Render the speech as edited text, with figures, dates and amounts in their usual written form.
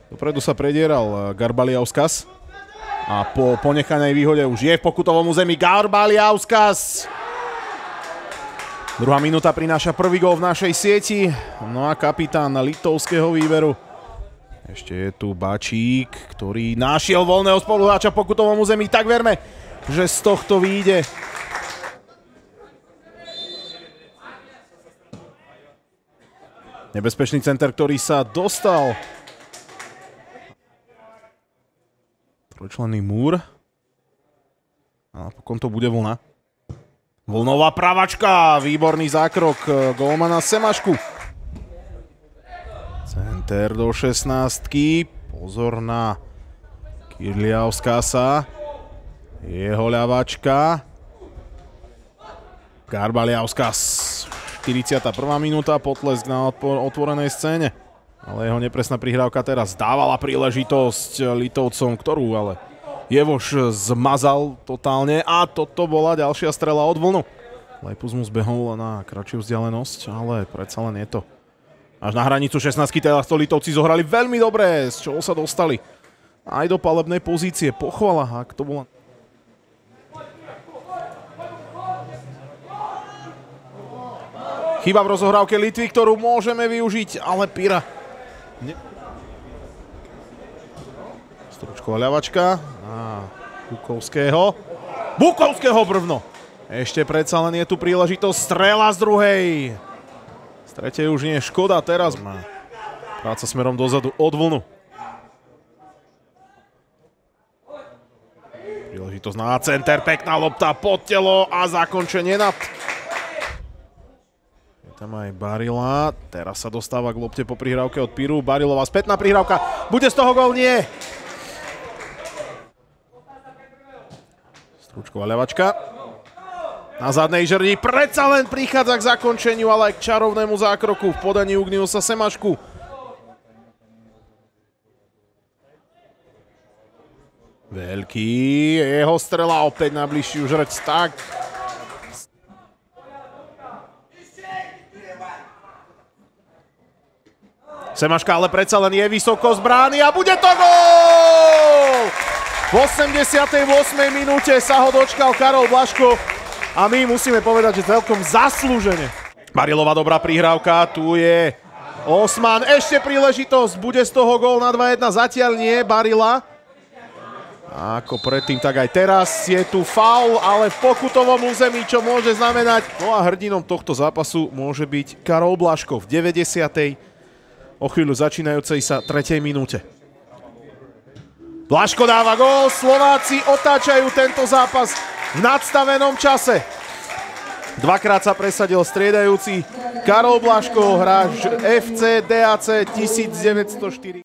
Dopredu sa predieral Garbaliauskas. A po ponechanej výhode už je v pokutovom území Garbaliauskas. Druhá minúta prináša prvý gól v našej sieti. No a kapitán litovského výberu. Ešte je tu Bačík, ktorý našiel voľného spoluhráča v pokutovom území. Tak verme, že z tohto vyjde. Nebezpečný center, ktorý sa dostal. Trojčlenný múr. A napokon to bude vlna. Vlnová pravačka. Výborný zákrok gólmana Semašku. Center do 16-ky. Pozor na Kirliauskasa. Jeho ľavačka. Garbaliauskas. 41. minúta. Potlesk na otvorenej scéne. Ale jeho nepresná prihrávka teraz dávala príležitosť Litovcom, ktorú ale Jevoš zmazal totálne. A toto bola ďalšia strela od vlnu. Lejpus mu zbehol na kratšiu vzdialenosť, ale predsa len je to až na hranicu 16-ky. Teraz to Litovci zohrali veľmi dobre, z čoho sa dostali aj do palebnej pozície. Pochvala, ak to bola... Chyba v rozohrávke Litvy, ktorú môžeme využiť, ale Pira... Stručková ľavačka a Bukovského. Bukovského brvno! Ešte predsa len je tu príležitosť. Strela z druhej. Z tretej už nie je škoda. Teraz má práca smerom dozadu od vlnu. Príležitosť na center. Pekná lopta pod telo a zakončenie nad. Tam aj Barila, teraz sa dostáva k lopte po prihrávke od Piru. Barilová spätná prihrávka, bude z toho gól? Nie! Stručková ľavačka. Na zadnej žrni predsa len prichádza k zakončeniu, ale aj k čarovnému zákroku v podaní Ugniusa Semašku. Veľký, jeho strela opäť na bližšiu žrť, tak... Semaška ale predsa len je vysoko z brány a bude to gól! V 88. minúte sa ho dočkal Karol Blaško a my musíme povedať, že celkom zaslúžene. Barilová dobrá prihrávka, tu je Osman, ešte príležitosť, bude z toho gól na 2-1, zatiaľ nie Barila. A ako predtým, tak aj teraz je tu faul, ale v pokutovom území, čo môže znamenať. No a hrdinom tohto zápasu môže byť Karol Blaško v 90. O chvíľu začínajúcej sa 3. minúte. Blaško dáva gól, Slováci otáčajú tento zápas v nadstavenom čase. Dvakrát sa presadil striedajúci Karol Blaško, hráč FC DAC 1904.